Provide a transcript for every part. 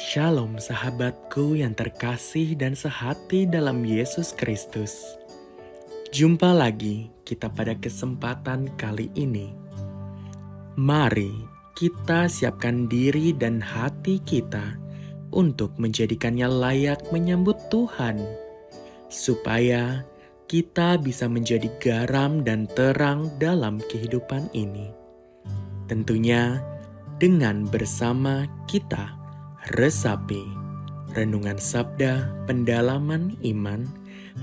Shalom sahabatku yang terkasih dan sehati dalam Yesus Kristus. Jumpa lagi kita pada kesempatan kali ini. Mari kita siapkan diri dan hati kita untuk menjadikannya layak menyambut Tuhan, supaya kita bisa menjadi garam dan terang dalam kehidupan ini. Tentunya dengan bersama kita resapi Renungan Sabda Pendalaman Iman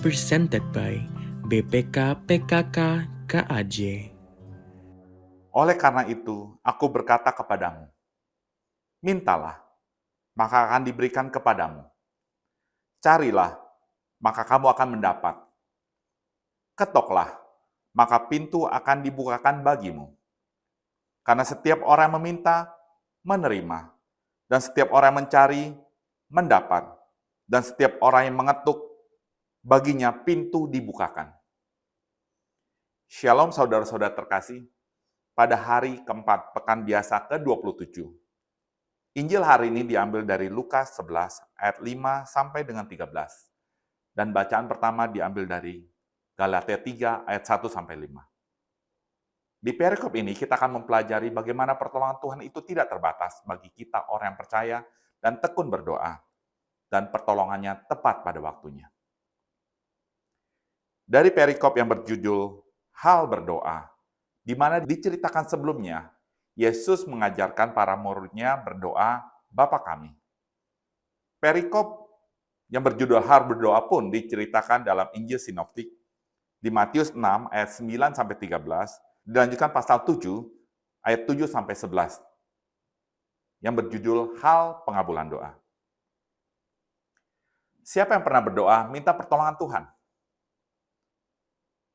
presented by BPK PKK KAJ. Oleh karena itu, aku berkata kepadamu, mintalah, maka akan diberikan kepadamu. Carilah, maka kamu akan mendapat. Ketoklah, maka pintu akan dibukakan bagimu. Karena setiap orang yang meminta, menerima. Dan setiap orang yang mencari, mendapat. Dan setiap orang yang mengetuk, baginya pintu dibukakan. Shalom saudara-saudara terkasih, pada hari keempat pekan biasa ke-27. Injil hari ini diambil dari Lukas 11 ayat 5 sampai dengan 13. Dan bacaan pertama diambil dari Galatia 3 ayat 1 sampai 5. Di perikop ini kita akan mempelajari bagaimana pertolongan Tuhan itu tidak terbatas bagi kita orang yang percaya dan tekun berdoa, dan pertolongannya tepat pada waktunya. Dari perikop yang berjudul Hal Berdoa, di mana diceritakan sebelumnya, Yesus mengajarkan para murid-Nya berdoa, Bapa kami. Perikop yang berjudul Hal Berdoa pun diceritakan dalam Injil Sinoptik di Matius 6 ayat 9 sampai 13, dilanjutkan pasal 7 ayat 7 sampai 11 yang berjudul Hal Pengabulan Doa. Siapa yang pernah berdoa minta pertolongan Tuhan?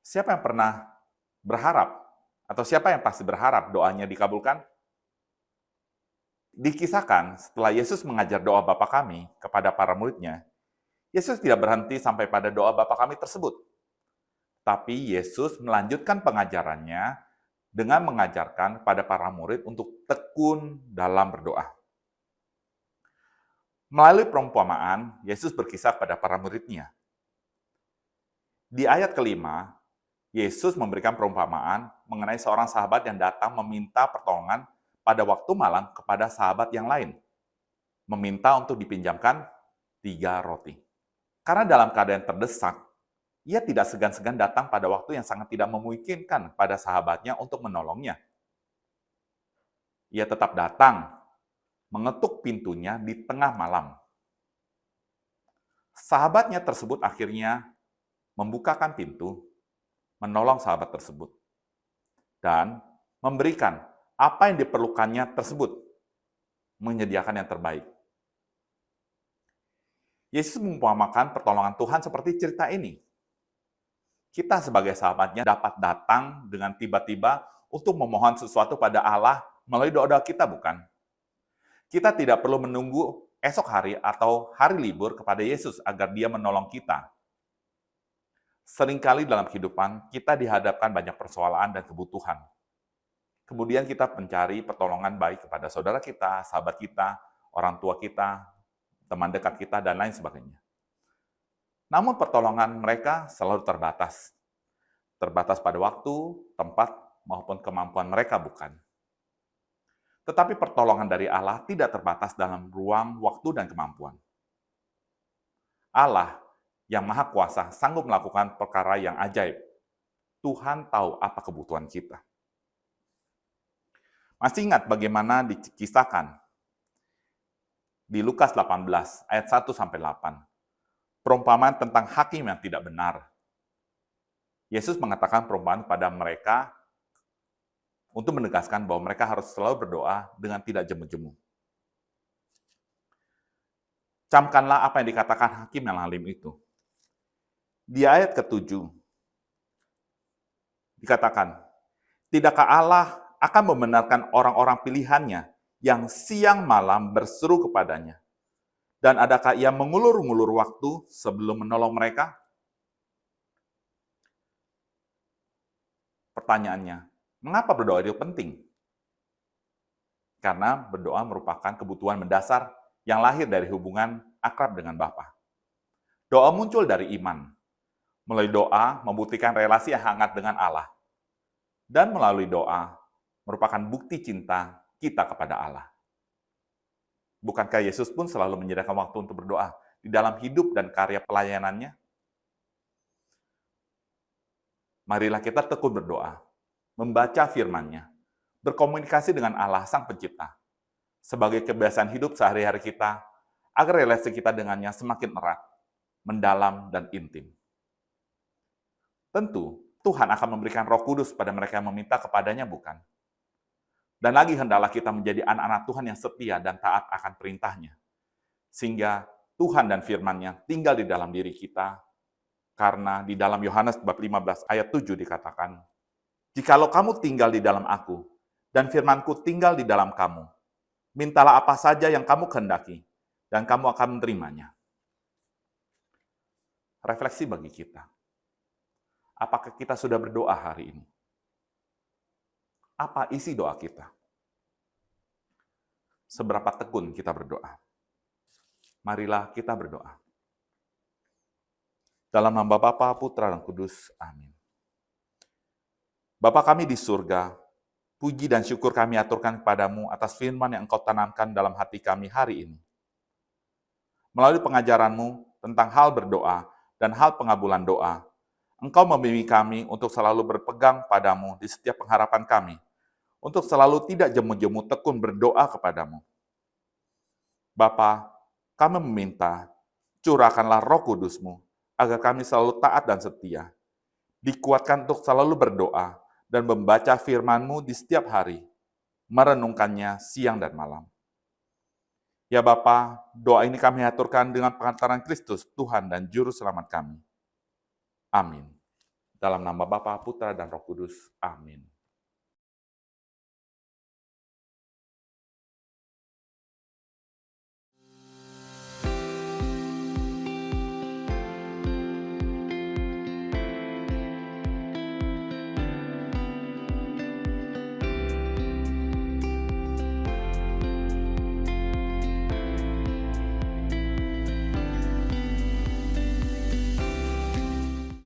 Siapa yang pernah berharap atau siapa yang pasti berharap doanya dikabulkan? Dikisahkan setelah Yesus mengajar doa Bapa kami kepada para murid-Nya, Yesus tidak berhenti sampai pada doa Bapa kami tersebut. Tapi Yesus melanjutkan pengajarannya dengan mengajarkan pada para murid untuk tekun dalam berdoa. Melalui perumpamaan, Yesus berkisah pada para murid-Nya. Di ayat kelima, Yesus memberikan perumpamaan mengenai seorang sahabat yang datang meminta pertolongan pada waktu malam kepada sahabat yang lain. Meminta untuk dipinjamkan 3 roti. Karena dalam keadaan terdesak, ia tidak segan-segan datang pada waktu yang sangat tidak memungkinkan pada sahabatnya untuk menolongnya. Ia tetap datang, mengetuk pintunya di tengah malam. Sahabatnya tersebut akhirnya membukakan pintu, menolong sahabat tersebut, dan memberikan apa yang diperlukannya tersebut, menyediakan yang terbaik. Yesus mengumpamakan pertolongan Tuhan seperti cerita ini. Kita sebagai sahabatnya dapat datang dengan tiba-tiba untuk memohon sesuatu pada Allah melalui doa-doa kita, bukan? Kita tidak perlu menunggu esok hari atau hari libur kepada Yesus agar Dia menolong kita. Seringkali dalam kehidupan kita dihadapkan banyak persoalan dan kebutuhan. Kemudian kita mencari pertolongan baik kepada saudara kita, sahabat kita, orang tua kita, teman dekat kita, dan lain sebagainya. Namun pertolongan mereka selalu terbatas. Terbatas pada waktu, tempat, maupun kemampuan mereka, bukan? Tetapi pertolongan dari Allah tidak terbatas dalam ruang, waktu, dan kemampuan. Allah yang Maha Kuasa sanggup melakukan perkara yang ajaib. Tuhan tahu apa kebutuhan kita. Masih ingat bagaimana dikisahkan di Lukas 18 ayat 1 sampai 8. Perumpamaan tentang hakim yang tidak benar. Yesus mengatakan perumpamaan kepada mereka untuk menegaskan bahwa mereka harus selalu berdoa dengan tidak jemu-jemu. Camkanlah apa yang dikatakan hakim yang alim itu. Di ayat ke-7 dikatakan, tidakkah Allah akan membenarkan orang-orang pilihannya yang siang malam berseru kepadanya? Dan adakah ia mengulur-ngulur waktu sebelum menolong mereka? Pertanyaannya, mengapa berdoa itu penting? Karena berdoa merupakan kebutuhan mendasar yang lahir dari hubungan akrab dengan Bapa. Doa muncul dari iman. Melalui doa membuktikan relasi yang hangat dengan Allah. Dan melalui doa merupakan bukti cinta kita kepada Allah. Bukankah Yesus pun selalu menyediakan waktu untuk berdoa di dalam hidup dan karya pelayanannya? Marilah kita tekun berdoa, membaca firman-Nya, berkomunikasi dengan Allah Sang Pencipta, sebagai kebiasaan hidup sehari-hari kita, agar relasi kita dengannya semakin erat, mendalam, dan intim. Tentu, Tuhan akan memberikan Roh Kudus pada mereka yang meminta kepadanya, bukan? Dan lagi hendaklah kita menjadi anak-anak Tuhan yang setia dan taat akan perintah-Nya, sehingga Tuhan dan firman-Nya tinggal di dalam diri kita, karena di dalam Yohanes bab 15 ayat 7 dikatakan, "Jikalau kamu tinggal di dalam aku, dan firman-Ku tinggal di dalam kamu, mintalah apa saja yang kamu kehendaki, dan kamu akan menerimanya." Refleksi bagi kita. Apakah kita sudah berdoa hari ini? Apa isi doa kita? Seberapa tekun kita berdoa? Marilah kita berdoa. Dalam nama Bapa, Putra, dan Kudus. Amin. Bapa kami di surga, puji dan syukur kami aturkan kepadamu atas firman yang Engkau tanamkan dalam hati kami hari ini. Melalui pengajaranmu tentang hal berdoa dan hal pengabulan doa, Engkau membimbing kami untuk selalu berpegang padamu di setiap pengharapan kami, untuk selalu tidak jemu-jemu tekun berdoa kepadamu. Bapa, kami meminta, curahkanlah Roh Kudus-Mu, agar kami selalu taat dan setia, dikuatkan untuk selalu berdoa dan membaca firman-Mu di setiap hari, merenungkannya siang dan malam. Ya Bapa, doa ini kami aturkan dengan pengantaran Kristus, Tuhan dan Juru Selamat kami. Amin. Dalam nama Bapa, Putra, dan Roh Kudus. Amin.